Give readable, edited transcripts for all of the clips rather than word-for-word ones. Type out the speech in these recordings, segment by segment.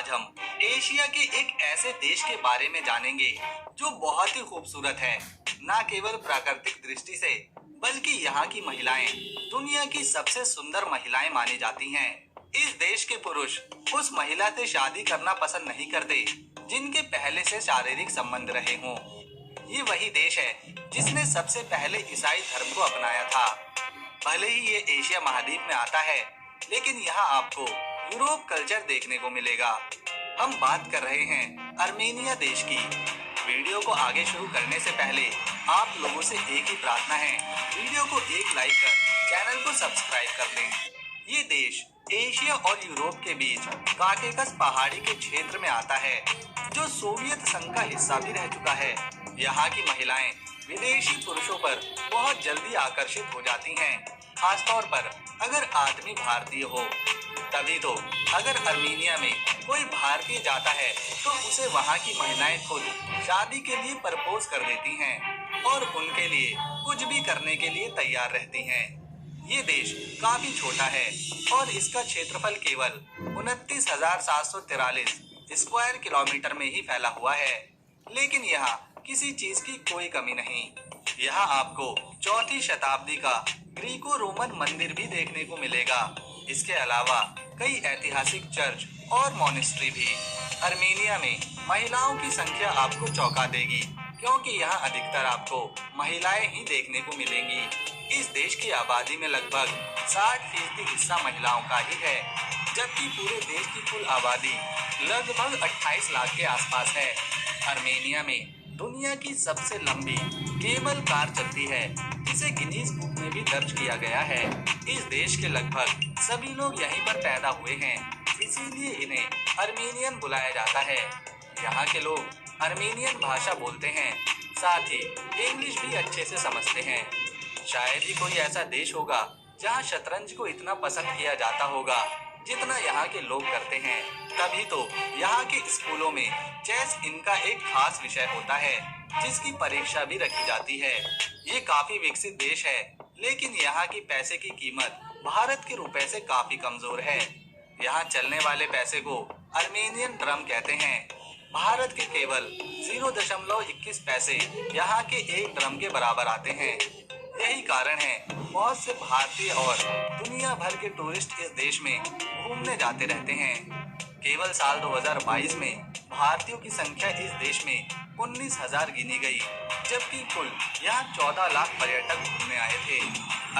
आज हम एशिया के एक ऐसे देश के बारे में जानेंगे जो बहुत ही खूबसूरत है, न केवल प्राकृतिक दृष्टि से बल्कि यहाँ की महिलाएं दुनिया की सबसे सुंदर महिलाएं मानी जाती हैं। इस देश के पुरुष उस महिला से शादी करना पसंद नहीं करते जिनके पहले से शारीरिक संबंध रहे हों। ये वही देश है जिसने सबसे पहले ईसाई धर्म को अपनाया था। भले ही ये एशिया महाद्वीप में आता है, लेकिन यहाँ आपको यूरोप कल्चर देखने को मिलेगा। हम बात कर रहे हैं अर्मेनिया देश की। वीडियो को आगे शुरू करने से पहले आप लोगों से एक ही प्रार्थना है, वीडियो को एक लाइक कर चैनल को सब्सक्राइब कर लें। ये देश एशिया और यूरोप के बीच काकेकस पहाड़ी के क्षेत्र में आता है, जो सोवियत संघ का हिस्सा भी रह चुका है। यहाँ की महिलाएं विदेशी पुरुषों पर बहुत जल्दी आकर्षित हो जाती हैं, खासतौर पर अगर आदमी भारतीय हो। तभी तो अगर अर्मेनिया में कोई भारतीय जाता है तो उसे वहाँ की महिलाएं खुद शादी के लिए प्रपोज कर देती हैं और उनके लिए कुछ भी करने के लिए तैयार रहती हैं। ये देश काफी छोटा है और इसका क्षेत्रफल केवल 29,743 स्क्वायर किलोमीटर में ही फैला हुआ है, लेकिन यहाँ किसी चीज की कोई कमी नहीं। यहाँ आपको 4वीं शताब्दी का ग्रीको रोमन मंदिर भी देखने को मिलेगा। इसके अलावा कई ऐतिहासिक चर्च और मॉनेस्ट्री भी। अर्मेनिया में महिलाओं की संख्या आपको चौंका देगी, क्योंकि यहाँ अधिकतर आपको महिलाएं ही देखने को मिलेंगी। इस देश की आबादी में लगभग 60% हिस्सा महिलाओं का ही है, जबकि पूरे देश की कुल आबादी लगभग 28 लाख के आसपास है। अर्मेनिया में दुनिया की सबसे लंबी केबल कार चलती है, जिसे गिनीज बुक में भी दर्ज किया गया है। इस देश के लगभग सभी लोग यहीं पर पैदा हुए हैं, इसीलिए इन्हें अर्मेनियन बुलाया जाता है। यहाँ के लोग अर्मेनियन भाषा बोलते हैं, साथ ही इंग्लिश भी अच्छे से समझते हैं। शायद ही कोई ऐसा देश होगा जहाँ शतरंज को इतना पसंद किया जाता होगा जितना यहाँ के लोग करते हैं। तभी तो यहाँ के स्कूलों में चेस इनका एक खास विषय होता है, जिसकी परीक्षा भी रखी जाती है। ये काफी विकसित देश है, लेकिन यहाँ की पैसे की कीमत भारत के रुपए से काफी कमजोर है। यहाँ चलने वाले पैसे को अर्मेनियन ड्रम कहते हैं। भारत के केवल 0.21 पैसे यहाँ के एक ड्रम के बराबर आते हैं। यही कारण है बहुत से भारतीय और दुनिया भर के टूरिस्ट इस देश में घूमने जाते रहते हैं। केवल साल 2022 में भारतीयों की संख्या इस देश में 19,000 गिनी गई, जबकि कुल यहाँ 14 लाख पर्यटक घूमने आए थे।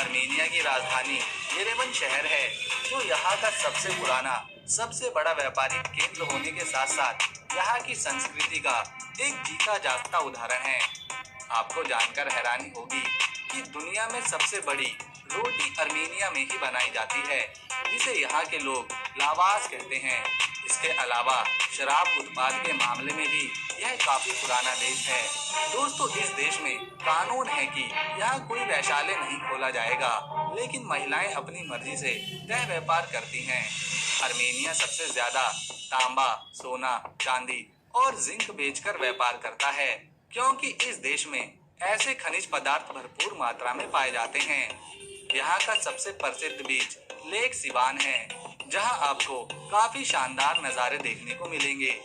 अर्मेनिया की राजधानी येरेवन शहर है, जो यहाँ का सबसे पुराना, सबसे बड़ा व्यापारिक केंद्र होने के साथ साथ यहाँ की संस्कृति का एक जीता जागता उदाहरण है। आपको जानकर हैरानी होगी कि दुनिया में सबसे बड़ी रोटी अर्मेनिया में ही बनाई जाती है, जिसे यहाँ के लोग लावाश कहते हैं। इसके अलावा शराब उत्पाद के मामले में भी यह काफी पुराना देश है। दोस्तों, इस देश में कानून है कि यहाँ कोई वैश्यालय नहीं खोला जाएगा, लेकिन महिलाएं अपनी मर्जी से तय व्यापार करती हैं। अर्मेनिया सबसे ज्यादा तांबा, सोना, चांदी और जिंक बेचकर व्यापार करता है, क्योंकि इस देश में ऐसे खनिज पदार्थ भरपूर मात्रा में पाए जाते हैं। यहाँ का सबसे प्रसिद्ध बीच लेक सिवान है, जहाँ आपको काफी शानदार नज़ारे देखने को मिलेंगे।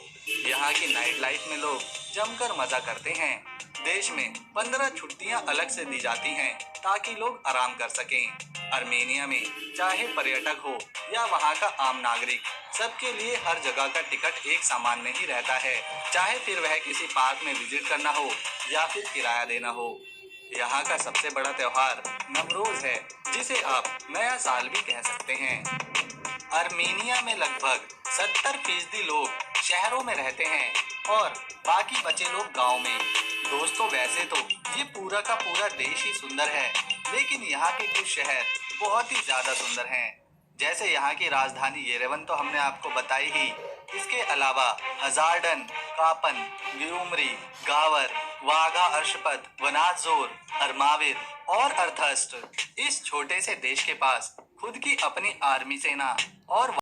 यहाँ की नाइट लाइफ में लोग जमकर मजा करते हैं। देश में 15 छुट्टियाँ अलग से दी जाती हैं ताकि लोग आराम कर सकें। अर्मेनिया में चाहे पर्यटक हो या वहाँ का आम नागरिक, सबके लिए हर जगह का टिकट एक समान नहीं रहता है, चाहे फिर वह किसी पार्क में विजिट करना हो या फिर किराया देना हो। यहाँ का सबसे बड़ा त्योहार नवरोज है, जिसे आप नया साल भी कह सकते हैं। अर्मेनिया में लगभग 70% लोग शहरों में रहते हैं और बाकी बचे लोग गांव में। दोस्तों, वैसे तो ये पूरा का पूरा देश ही सुंदर है, लेकिन यहाँ के कुछ शहर बहुत ही ज्यादा सुंदर हैं। जैसे यहाँ की राजधानी येरेवन तो हमने आपको बताई ही। इसके अलावा हजारडन, कापन, ग्यूमरी, गावर, वाघा अर्शपद, वनाजोर, अरमाविर और अर्थस्ट। इस छोटे से देश के पास खुद की अपनी आर्मी सेना और